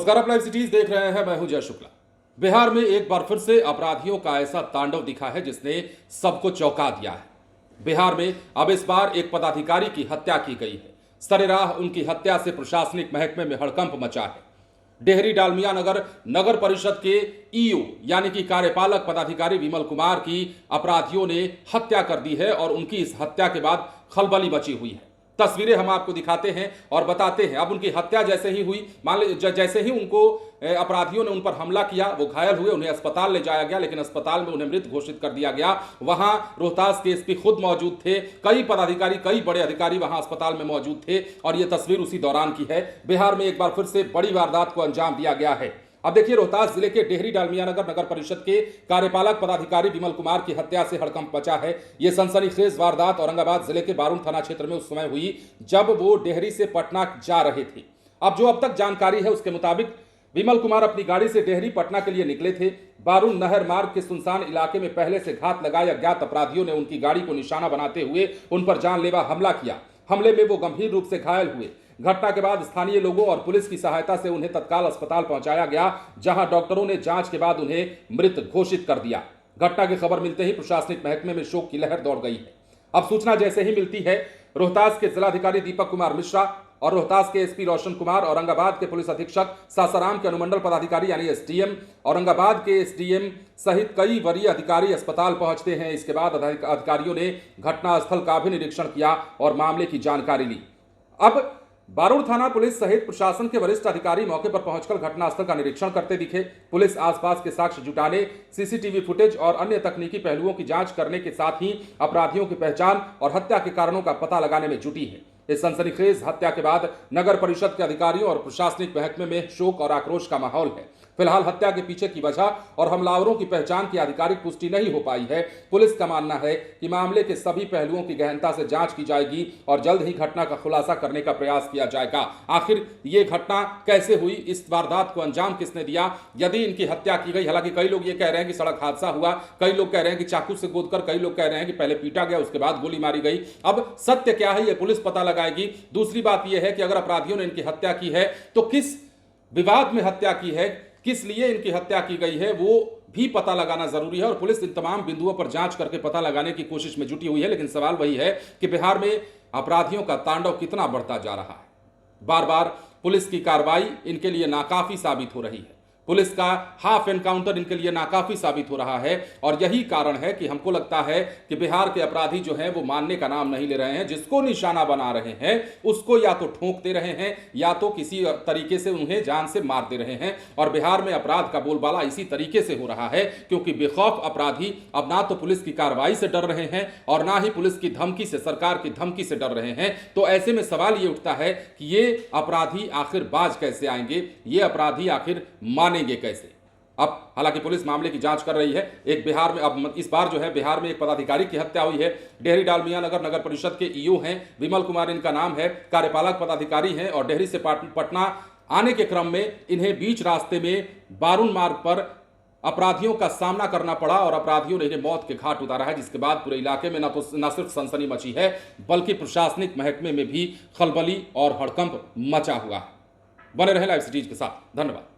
नमस्कार, आप live cities देख रहे हैं। मैं हूं जय शुक्ला। बिहार में एक बार फिर से अपराधियों का ऐसा तांडव दिखा है जिसने सबको चौंका दिया है। बिहार में अब इस बार एक पदाधिकारी की हत्या की गई है। सरेराह उनकी हत्या से प्रशासनिक महकमे में हड़कंप मचा है। डेहरी डालमिया नगर नगर परिषद के ईओ यानी कि कार्यपालक पदाधिकारी विमल कुमार की अपराधियों ने हत्या कर दी है और उनकी इस हत्या के बाद खलबली मची हुई है। तस्वीरें हम आपको दिखाते हैं और बताते हैं। अब उनकी हत्या जैसे ही हुई, मान लीजिए जैसे ही उनको अपराधियों ने उन पर हमला किया, वो घायल हुए, उन्हें अस्पताल ले जाया गया, लेकिन अस्पताल में उन्हें मृत घोषित कर दिया गया। वहां रोहतास के एसपी खुद मौजूद थे, कई पदाधिकारी, कई बड़े अधिकारी वहां अस्पताल में मौजूद थे और यह तस्वीर उसी दौरान की है। बिहार में एक बार फिर से बड़ी वारदात को अंजाम दिया गया है। अब देखिए, रोहतास जिले के डेहरी डालमिया नगर नगर परिषद के कार्यपालक पदाधिकारी विमल कुमार की हत्या से हड़कंप मचा है। यह सनसनीखेज वारदात औरंगाबाद जिले के बारून थाना क्षेत्र में उस समय हुई जब वो डेहरी से पटना जा रहे थे। अब तक जानकारी है उसके मुताबिक विमल कुमार अपनी गाड़ी से डेहरी पटना के लिए निकले थे। बारून नहर मार्ग के सुनसान इलाके में पहले से घात लगाए अज्ञात अपराधियों ने उनकी गाड़ी को निशाना बनाते हुए उन पर जानलेवा हमला किया। हमले में वो गंभीर रूप से घायल हुए। घटना के बाद स्थानीय लोगों और पुलिस की सहायता से उन्हें तत्काल अस्पताल पहुंचाया गया, जहां डॉक्टरों ने जांच के बाद उन्हें मृत घोषित कर दिया। घटना की खबर मिलते ही प्रशासनिक महकमे में शोक की लहर दौड़ गई है। अब सूचना जैसे ही मिलती है, रोहतास के जिलाधिकारी दीपक कुमार मिश्रा और रोहतास के एसपी रोशन कुमार, औरंगाबाद के पुलिस अधीक्षक, सासाराम के अनुमंडल पदाधिकारी यानी एसडीएम, औरंगाबाद के एसडीएम सहित कई वरीय अधिकारी अस्पताल पहुंचते हैं। इसके बाद अधिकारियों ने घटनास्थल का भी निरीक्षण किया और मामले की जानकारी ली। अब बारून थाना पुलिस सहित प्रशासन के वरिष्ठ अधिकारी मौके पर पहुंचकर घटनास्थल का निरीक्षण करते दिखे। पुलिस आसपास के साक्ष्य जुटाने, सीसीटीवी फुटेज और अन्य तकनीकी पहलुओं की जांच करने के साथ ही अपराधियों की पहचान और हत्या के कारणों का पता लगाने में जुटी है। इस सनसनीखेज हत्या के बाद नगर परिषद के अधिकारियों और प्रशासनिक महकमे में शोक और आक्रोश का माहौल है। फिलहाल हत्या के पीछे की वजह और हमलावरों की पहचान की आधिकारिक पुष्टि नहीं हो पाई है। पुलिस का मानना है कि मामले के सभी पहलुओं की गहनता से जांच की जाएगी और जल्द ही घटना का खुलासा करने का प्रयास किया जाएगा। आखिर ये घटना कैसे हुई, इस वारदात को अंजाम किसने दिया, यदि इनकी हत्या की गई। हालांकि कई लोग ये कह रहे हैं कि सड़क हादसा हुआ, कई लोग कह रहे हैं कि चाकू से गोदकर, कई लोग कह रहे हैं कि पहले पीटा गया उसके बाद गोली मारी गई। अब सत्य क्या है ये पुलिस पता लगाएगी। दूसरी बात यह है कि अगर अपराधियों ने इनकी हत्या की है तो किस विवाद में हत्या की है, किस लिए इनकी हत्या की गई है, वो भी पता लगाना जरूरी है और पुलिस इन तमाम बिंदुओं पर जांच करके पता लगाने की कोशिश में जुटी हुई है। लेकिन सवाल वही है कि बिहार में अपराधियों का तांडव कितना बढ़ता जा रहा है। बार बार पुलिस की कार्रवाई इनके लिए नाकाफी साबित हो रही है। पुलिस का हाफ एनकाउंटर इनके लिए नाकाफी साबित हो रहा है और यही कारण है कि हमको लगता है कि बिहार के अपराधी जो हैं वो मानने का नाम नहीं ले रहे हैं। जिसको निशाना बना रहे हैं उसको या तो ठोंक दे रहे हैं या तो किसी तरीके से उन्हें जान से मार दे रहे हैं। और बिहार में अपराध का बोलबाला इसी तरीके से हो रहा है क्योंकि बेखौफ अपराधी अब ना तो पुलिस की कार्रवाई से डर रहे हैं और ना ही पुलिस की धमकी से, सरकार की धमकी से डर रहे हैं। तो ऐसे में सवाल ये उठता है कि ये अपराधी आखिर बाज कैसे आएंगे, ये अपराधी आखिर मानेंगे कैसे। अब हालांकि पुलिस मामले की जांच कर रही है। एक बिहार में अब इस बार जो है बिहार में एक पदाधिकारी की हत्या हुई है। डेहरी डालमिया नगर नगर परिषद के ईओ हैं, विमल कुमार इनका नाम है, कार्यपालक पदाधिकारी हैं और डेहरी से पटना आने के क्रम में इन्हें बीच रास्ते में बारून मार्ग पर अपराधियों का सामना करना पड़ा और अपराधियों ने इन्हें मौत के घाट उतारा है, जिसके बाद पूरे इलाके में न सिर्फ सनसनी मची है बल्कि प्रशासनिक महकमे में भी खलबली और हड़कंप मचा हुआ है। बने रहे लाइव सिटीज के साथ। धन्यवाद।